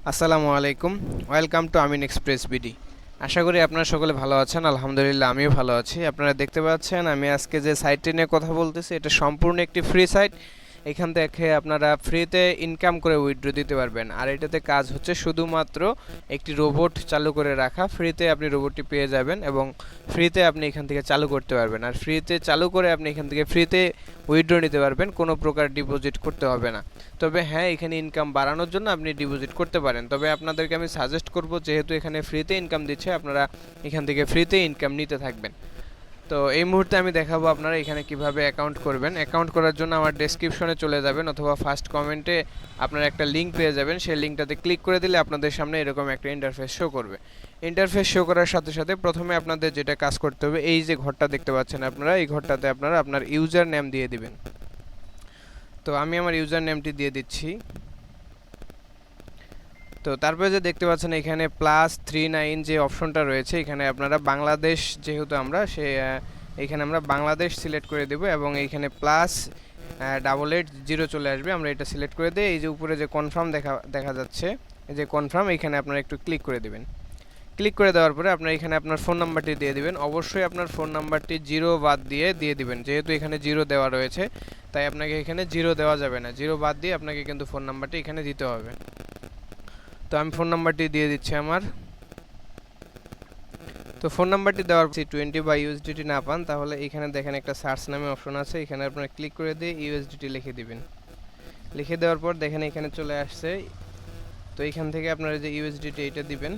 আসসালামু আলাইকুম। Welcome to Amin express BD. আশা করি আপনারা সকলে ভালো আছেন। আলহামদুলিল্লাহ আমিও ভালো আছি। আপনারা দেখতে পাচ্ছেন আমি আজকে যে সাইটটি নিয়ে কথা বলতেছি এটা সম্পূর্ণ একটি ফ্রি সাইট। এখান থেকে আপনারা ফ্রিতে ইনকাম করে উইথড্র দিতে পারবেন। আর এটাতে কাজ হচ্ছে শুধুমাত্র একটি রোবট চালু করে রাখা। ফ্রিতে আপনি রোবটটি পেয়ে যাবেন এবং ফ্রিতে আপনি এখান থেকে চালু করতে পারবেন। আর ফ্রিতে চালু করে আপনি এখান থেকে ফ্রিতে উইথড্র নিতে পারবেন, কোনো প্রকার ডিপোজিট করতে হবে না। তবে হ্যাঁ, এখানে ইনকাম বাড়ানোর জন্য আপনি ডিপোজিট করতে পারেন। তবে আপনাদেরকে আমি সাজেস্ট করব, যেহেতু এখানে ফ্রিতে ইনকাম দিচ্ছে, আপনারা এখান থেকে ফ্রিতে ইনকাম নিতে থাকবেন। তো এই মুহূর্তে আমি দেখাবো আপনারা এখানে কিভাবে অ্যাকাউন্ট করবেন। অ্যাকাউন্ট করার জন্য আমার ডেসক্রিপশনে চলে যাবেন অথবা ফার্স্ট কমেন্টে আপনারা একটা লিঙ্ক পেয়ে যাবেন। সেই লিঙ্কটাতে ক্লিক করে দিলে আপনাদের সামনে এরকম একটা ইন্টারফেস শো করবে। ইন্টারফেস শো করার সাথে সাথে প্রথমে আপনাদের যেটা কাজ করতে হবে, এই যে ঘরটা দেখতে পাচ্ছেন আপনারা, এই ঘরটাতে আপনারা আপনার ইউজার নেম দিয়ে দিবেন। তো আমি আমার ইউজার নেমটি দিয়ে দিচ্ছি। তো তারপরে যে দেখতে পাচ্ছেন এখানে +39 যে অপশনটা রয়েছে, এখানে আপনারা বাংলাদেশ, যেহেতু আমরা এখানে আমরা বাংলাদেশ সিলেক্ট করে দেব এবং এইখানে +880 চলে আসবে। আমরা এটা সিলেক্ট করে দিয়ে এই যে উপরে যে কনফার্ম দেখা যাচ্ছে, এই যে কনফার্ম, এখানে আপনারা একটু ক্লিক করে দেবেন। ক্লিক করে দেওয়ার পরে আপনারা এখানে আপনার ফোন নাম্বারটি দিয়ে দিবেন। অবশ্যই আপনার ফোন নাম্বারটি 0 বাদ দিয়ে দিবেন। যেহেতু এখানে 0 দেওয়া রয়েছে, তাই আপনাকে এখানে 0 দেওয়া যাবে না। 0 বাদ দিয়ে আপনাকে কিন্তু ফোন নাম্বারটি এখানে দিতে হবে। তো আমি ফোন নাম্বারটি দিয়ে দিচ্ছি আমার। তো ফোন নাম্বারটি দেওয়ার পর 20 বা ইউএসডিটি না পান, তাহলে এখানে দেখেন একটা সার্চ নামে অপশন আছে, এখানে আপনারা ক্লিক করে দিয়ে ইউএসডিটি লিখে দিবেন। লিখে দেওয়ার পর দেখেন এখানে চলে আসছে। তো এখান থেকে আপনারা যে ইউএসডিটি এটা দিবেন।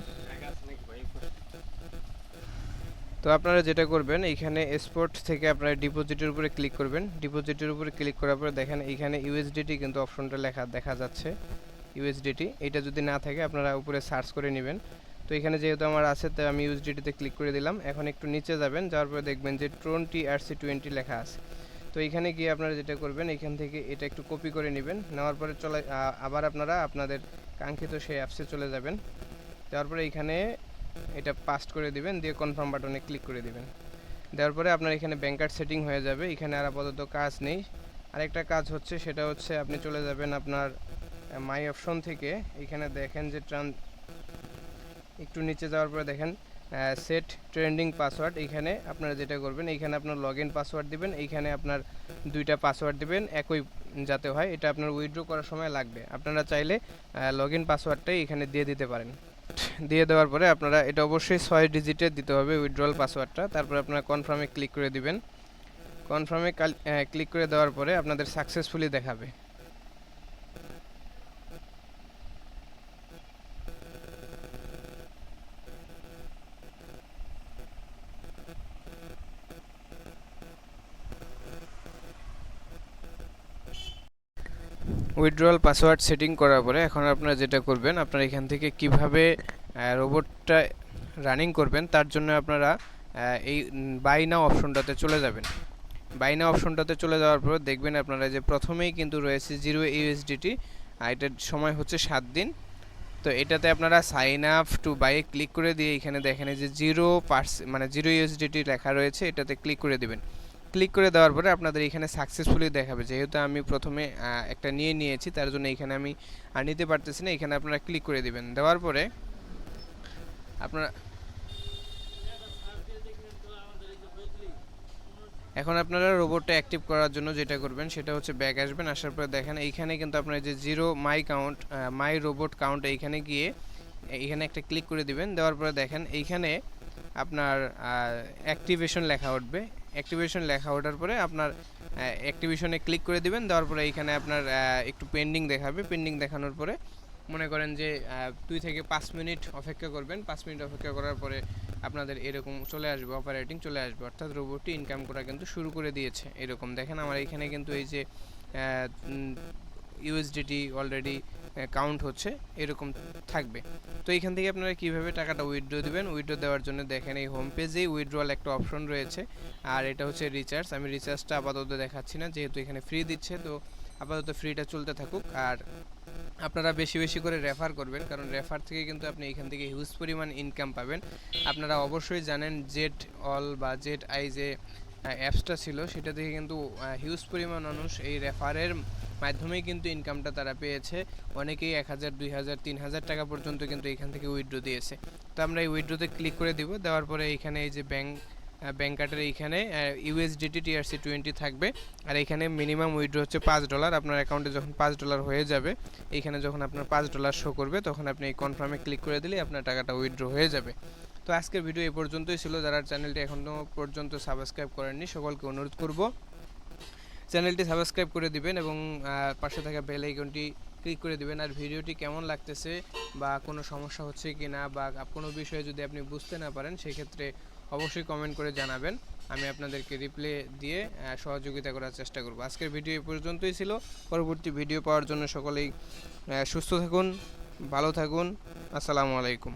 তো আপনারা যেটা করবেন, এইখানে এক্সপোর্ট থেকে আপনারা ডিপোজিটের উপরে ক্লিক করবেন। ডিপোজিটের উপরে ক্লিক করার পরে দেখেন এইখানে ইউএসডিটি কিন্তু অপশনটা দেখা যাচ্ছে, ইউএসডিটি। এটা যদি না থাকে আপনারা উপরে সার্চ করে নেবেন। তো এখানে যেহেতু আমার আছে, তাই আমি ইউএসডিটিতে ক্লিক করে দিলাম। এখন একটু নিচে যাবেন, যাওয়ার পরে দেখবেন যে 20RC20 লেখা আছে। তো এখানে গিয়ে আপনারা যেটা করবেন, এখান থেকে এটা একটু কপি করে নেবেন। নেওয়ার পরে আবার আপনারা আপনাদের কাঙ্ক্ষিত সেই অ্যাপসে চলে যাবেন। যাওয়ার পরে এখানে এটা পাস্ট করে দিবেন, দিয়ে কনফার্ম বাটনে ক্লিক করে দিবেন। দেওয়ার পরে আপনার এখানে ব্যাংক কার্ড সেটিং হয়ে যাবে। এখানে আর আপাতত কাজ নেই। আরেকটা কাজ হচ্ছে, সেটা হচ্ছে আপনি চলে যাবেন আপনার মাই অপশন থেকে। এখানে দেখেন যে একটু নিচে যাওয়ার পরে দেখেন সেট ট্রেন্ডিং পাসওয়ার্ড। এখানে আপনারা যেটা করবেন, এইখানে আপনার লগইন পাসওয়ার্ড দিবেন। এইখানে আপনার দুইটা পাসওয়ার্ড দিবেন, একই যাতে হয়। এটা আপনার উইথড্র করার সময় লাগবে। আপনারা চাইলে লগইন পাসওয়ার্ডটাই এখানে দিয়ে দিতে পারেন। দিয়ে দেওয়ার পরে আপনারা এটা অবশ্যই 6 ডিজিটের দিতে হবে উইথড্রয়াল পাসওয়ার্ডটা। তারপরে আপনারা কনফার্মে ক্লিক করে দিবেন। কনফার্মে ক্লিক করে দেওয়ার পরে আপনাদের সাকসেসফুলি দেখাবে। উইথড্রয়াল পাসওয়ার্ড সেটিং করার পরে এখন আপনারা যেটা করবেন, আপনারা এখান থেকে কিভাবে রোবটটা রানিং করবেন, তার জন্য আপনারা এই বাই নাও অপশনটাতে চলে যাবেন। বাই নাও অপশনটাতে চলে যাওয়ার পর দেখবেন আপনারা যে প্রথমেই কিন্তু রয়েছে 0 ইউএসডিটি, এটার সময় হচ্ছে 7 দিন। তো এটাতে আপনারা sign up to buy click করে দিয়ে এখানে দেখেন যে 0% মানে 0 ইউএসডিটি লেখা রয়েছে, এটাতে ক্লিক করে দিবেন। ক্লিক করে দেওয়ার পরে আপনাদের এখানে সাকসেসফুলি দেখাবে। যেহেতু আমি প্রথমে একটা নিয়েছি, তার জন্য এখানে আমি আর নিতে পারতেছি না। এখানে আপনারা ক্লিক করে দিবেন। দেওয়ার পরে আপনারা এখন আপনারা রোবটটা অ্যাক্টিভ করার জন্য যেটা করবেন, সেটা হচ্ছে ব্যাক আসবেন। আসার পরে দেখেন এইখানে কিন্তু আপনার যে 0 মাই রোবট কাউন্ট, এইখানে গিয়ে এইখানে একটা ক্লিক করে দিবেন। দেওয়ার পরে দেখেন এইখানে আপনার অ্যাক্টিভেশন লেখা উঠবে। অ্যাক্টিভেশন লেখা ওঠার পরে আপনার অ্যাক্টিভেশনে ক্লিক করে দিবেন। দেওয়ার পরে এইখানে আপনার একটু পেন্ডিং দেখাবে। পেন্ডিং দেখানোর পরে মনে করেন যে 2 থেকে 5 মিনিট অপেক্ষা করবেন। 5 মিনিট অপেক্ষা করার পরে আপনাদের এরকম চলে আসবে, অপারেটিং চলে আসবে, অর্থাৎ রোবটটি ইনকাম করা কিন্তু শুরু করে দিয়েছে। এরকম দেখেন আমার এখানে কিন্তু এই যে ইউএসডিটি অলরেডি কাউন্ট হচ্ছে, এরকম থাকবে। তো এখান থেকে আপনারা কিভাবে টাকাটা উইথড্র দিবেন, উইথড্র দেওয়ার জন্য দেখেন এই হোম পেজেই উইথড্রয়াল একটা অপশন রয়েছে। আর এটা হচ্ছে রিচার্জ। আমি রিচার্জটা আপাতত দেখাচ্ছি না, যেহেতু এখানে ফ্রি দিচ্ছে। তো আপাতত ফ্রিটা চলতে থাকুক। আর আপনারা বেশি বেশি করে রেফার করবেন, কারণ রেফার থেকে কিন্তু আপনি এখান থেকে হিউজ পরিমাণ ইনকাম পাবেন। আপনারা অবশ্যই জানেন জেড অল বা জেড আই যে অ্যাপসটা ছিল সেটা থেকে কিন্তু হিউজ পরিমাণ মানুষ এই রেফারের মাধ্যমেই কিন্তু ইনকামটা তারা পেয়েছে। অনেকেই 1,000 2,000 3,000 টাকা পর্যন্ত কিন্তু এখান থেকে উইথড্র দিয়েছে। তো আমরা এই উইথড্রোতে ক্লিক করে দিব, দেওয়ার পরে এইখানে এই যে ব্যাংক কার্ডের এইখানে USDT TRC20 থাকবে। আর এইখানে মিনিমাম উইথড্র হচ্ছে $5। আপনার অ্যাকাউন্টে যখন $5 হয়ে যাবে, এইখানে যখন আপনার $5 শো করবে তখন আপনি এই কনফার্মে ক্লিক করে দিলেই আপনার টাকাটা উইথড্র হয়ে যাবে। তো আজকের ভিডিও এই পর্যন্তই ছিল। যারা চ্যানেলটি এখনও পর্যন্ত সাবস্ক্রাইব করেননি সকলকে অনুরোধ করব চ্যানেলটি সাবস্ক্রাইব করে দিবেন এবং পাশে থাকা বেল আইকনটি ক্লিক করে দিবেন। আর ভিডিওটি কেমন লাগতেছে বা কোনো সমস্যা হচ্ছে কি না বা কোনো বিষয়ে যদি আপনি বুঝতে না পারেন সেক্ষেত্রে অবশ্যই কমেন্ট করে জানাবেন। আমি আপনাদেরকে রিপ্লাই দিয়ে সহযোগিতা করার চেষ্টা করব। আজকের ভিডিও এই পর্যন্তই ছিল। পরবর্তী ভিডিও পাওয়ার জন্য সকলেই সুস্থ থাকুন, ভালো থাকুন। আসসালামু আলাইকুম।